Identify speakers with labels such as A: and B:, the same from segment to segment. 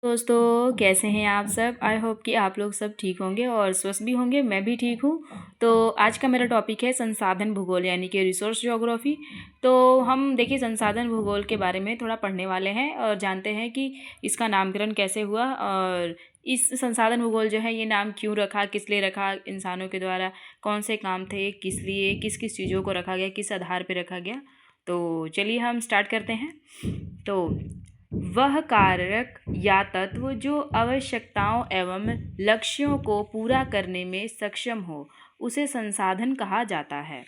A: दोस्तों, कैसे हैं आप सब। आई होप कि आप लोग सब ठीक होंगे और स्वस्थ भी होंगे। मैं भी ठीक हूँ। तो आज का मेरा टॉपिक है संसाधन भूगोल यानी कि रिसोर्स ज्योग्राफी। तो हम देखिए संसाधन भूगोल के बारे में थोड़ा पढ़ने वाले हैं और जानते हैं कि इसका नामकरण कैसे हुआ और इस संसाधन भूगोल जो है ये नाम क्यों रखा, किस लिए रखा, इंसानों के द्वारा कौन से काम थे, किस लिए, किस किस चीज़ों को रखा गया, किस आधार पर रखा गया। तो चलिए हम स्टार्ट करते हैं। तो वह कारक या तत्व जो आवश्यकताओं एवं लक्ष्यों को पूरा करने में सक्षम हो उसे संसाधन कहा जाता है।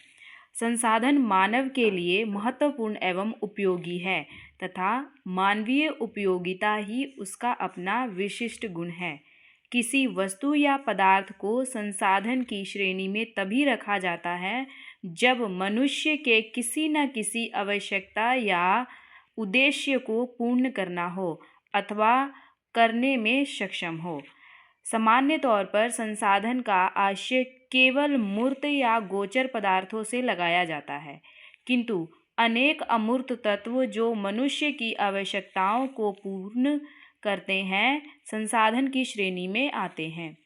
A: संसाधन मानव के लिए महत्वपूर्ण एवं उपयोगी है तथा मानवीय उपयोगिता ही उसका अपना विशिष्ट गुण है। किसी वस्तु या पदार्थ को संसाधन की श्रेणी में तभी रखा जाता है जब मनुष्य के किसी न किसी आवश्यकता या उद्देश्य को पूर्ण करना हो अथवा करने में सक्षम हो। सामान्य तौर पर संसाधन का आशय केवल मूर्त या गोचर पदार्थों से लगाया जाता है, किंतु अनेक अमूर्त तत्व जो मनुष्य की आवश्यकताओं को पूर्ण करते हैं संसाधन की श्रेणी में आते हैं।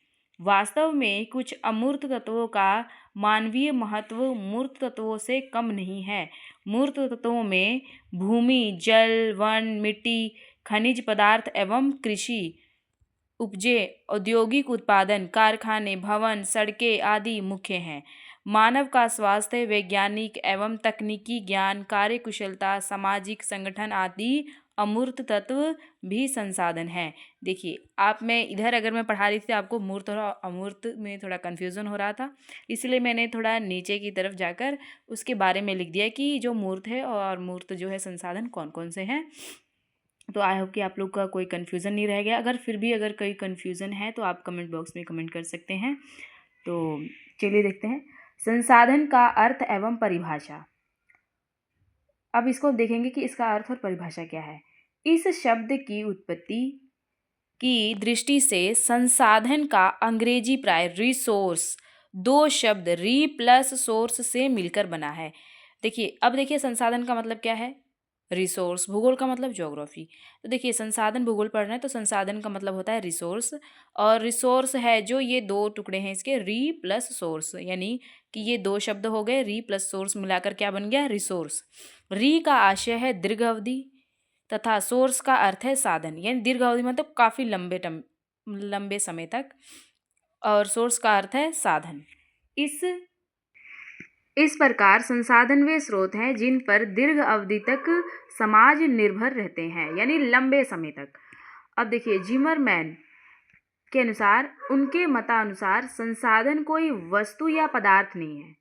A: वास्तव में कुछ अमूर्त तत्वों का मानवीय महत्व मूर्त तत्वों से कम नहीं है। मूर्त तत्वों में भूमि, जल, वन, मिट्टी, खनिज पदार्थ एवं कृषि उपजे, औद्योगिक उत्पादन, कारखाने, भवन, सड़कें आदि मुख्य हैं। मानव का स्वास्थ्य, वैज्ञानिक एवं तकनीकी ज्ञान, कार्यकुशलता, सामाजिक संगठन आदि अमूर्त तत्व भी संसाधन हैं। देखिए आप, मैं इधर अगर मैं पढ़ा रही थी आपको मूर्त और अमूर्त में थोड़ा कन्फ्यूज़न हो रहा था, इसलिए मैंने थोड़ा नीचे की तरफ जाकर उसके बारे में लिख दिया कि जो मूर्त है और मूर्त जो है संसाधन कौन कौन से हैं। तो आई होप कि आप लोग का कोई कन्फ्यूज़न नहीं रह गया। अगर फिर भी अगर कोई कन्फ्यूज़न है तो आप कमेंट बॉक्स में कमेंट कर सकते हैं। तो चलिए देखते हैं संसाधन का अर्थ एवं परिभाषा। अब इसको देखेंगे कि इसका अर्थ और परिभाषा क्या है। इस शब्द की उत्पत्ति की दृष्टि से संसाधन का अंग्रेजी प्राय रिसोर्स दो शब्द री प्लस सोर्स से मिलकर बना है। देखिए अब देखिए संसाधन का मतलब क्या है, रिसोर्स। भूगोल का मतलब ज्योग्राफी। तो देखिए संसाधन भूगोल पढ़ रहे हैं तो संसाधन का मतलब होता है रिसोर्स, और रिसोर्स है जो ये दो टुकड़े हैं इसके री प्लस सोर्स, यानी कि ये दो शब्द हो गए, री प्लस सोर्स मिलाकर क्या बन गया, रिसोर्स। री का आशय है दीर्घ अवधि तथा सोर्स का अर्थ है साधन, यानी दीर्घ अवधि मतलब काफ़ी लंबे समय तक, और सोर्स का अर्थ है साधन। इस प्रकार संसाधन वे स्रोत हैं जिन पर दीर्घ अवधि तक समाज निर्भर रहते हैं, यानी लंबे समय तक। अब देखिए जिमरमैन के अनुसार, उनके मतानुसार संसाधन कोई वस्तु या पदार्थ नहीं है,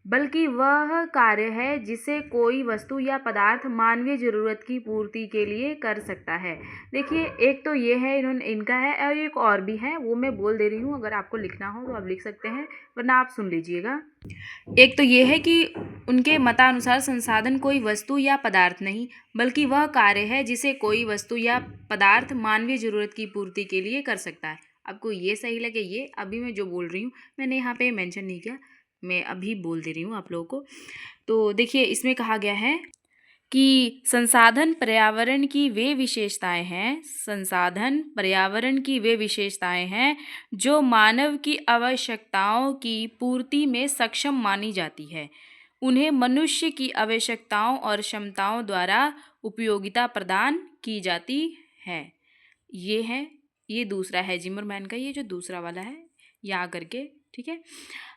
A: बल्कि वह कार्य है जिसे कोई वस्तु या पदार्थ मानवीय ज़रूरत की पूर्ति के लिए कर सकता है। देखिए एक तो ये है, इनका है, और एक और भी है, वो मैं बोल दे रही हूँ, अगर आपको लिखना हो तो आप लिख सकते हैं, वरना आप सुन लीजिएगा। एक तो ये है कि उनके मतानुसार संसाधन कोई वस्तु या पदार्थ नहीं, बल्कि वह कार्य है जिसे कोई वस्तु या पदार्थ मानवीय ज़रूरत की पूर्ति के लिए कर सकता है। आपको ये सही लगे, ये अभी मैं जो बोल रही हूँ मैंने यहाँ पे मेंशन नहीं किया, मैं अभी बोल दे रही हूँ आप लोगों को। तो देखिए इसमें कहा गया है कि संसाधन पर्यावरण की वे विशेषताएं हैं, संसाधन पर्यावरण की वे विशेषताएं हैं जो मानव की आवश्यकताओं की पूर्ति में सक्षम मानी जाती है। उन्हें मनुष्य की आवश्यकताओं और क्षमताओं द्वारा उपयोगिता प्रदान की जाती है। ये है, ये दूसरा है जिमरमैन का, ये जो दूसरा वाला है यहाँ करके, ठीक है।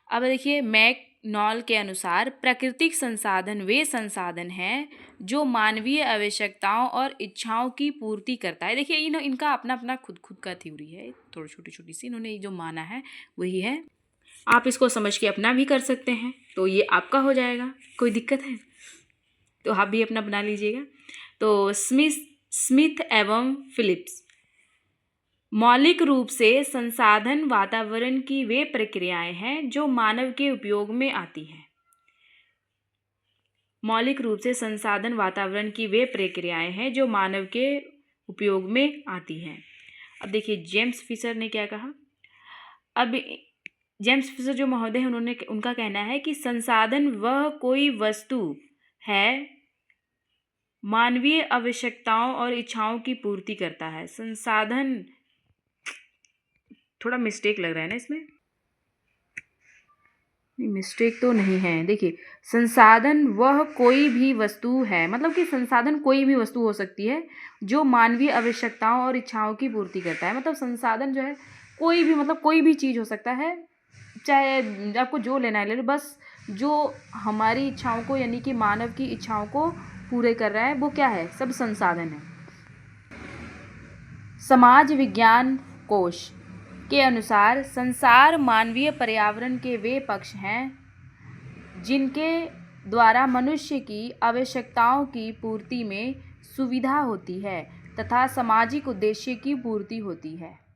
A: अब देखिए मैकडॉनल्ड के अनुसार प्राकृतिक संसाधन वे संसाधन हैं जो मानवीय आवश्यकताओं और इच्छाओं की पूर्ति करता है। देखिए इनका अपना अपना खुद का थ्योरी है, थोड़ी छोटी छोटी सी, इन्होंने जो माना है वही है। आप इसको समझ के अपना भी कर सकते हैं, तो ये आपका हो जाएगा, कोई दिक्कत है तो आप भी अपना बना लीजिएगा। तो स्मिथ एवं फिलिप्स, मौलिक रूप से संसाधन वातावरण की वे प्रक्रियाएं हैं जो मानव के उपयोग में आती हैं। मौलिक रूप से संसाधन वातावरण की वे प्रक्रियाएं हैं जो मानव के उपयोग में आती हैं। अब देखिए जेम्स फिशर ने क्या कहा। अब जेम्स फिशर जो महोदय हैं उनका कहना है कि संसाधन वह कोई वस्तु है मानवीय आवश्यकताओं और इच्छाओं की पूर्ति करता है। संसाधन, थोड़ा मिस्टेक लग रहा है ना इसमें, नहीं मिस्टेक तो नहीं है। देखिए, संसाधन वह कोई भी वस्तु है, मतलब कि संसाधन कोई भी वस्तु हो सकती है जो मानवीय आवश्यकताओं और इच्छाओं की पूर्ति करता है। मतलब संसाधन जो है कोई भी, मतलब कोई भी चीज़ हो सकता है, चाहे आपको जो लेना है ले लो, बस जो हमारी इच्छाओं को, यानी कि मानव की इच्छाओं को पूरे कर रहा है, वो क्या है, सब संसाधन है। समाज विज्ञान कोश के अनुसार संसार मानवीय पर्यावरण के वे पक्ष हैं जिनके द्वारा मनुष्य की आवश्यकताओं की पूर्ति में सुविधा होती है तथा सामाजिक उद्देश्य की पूर्ति होती है।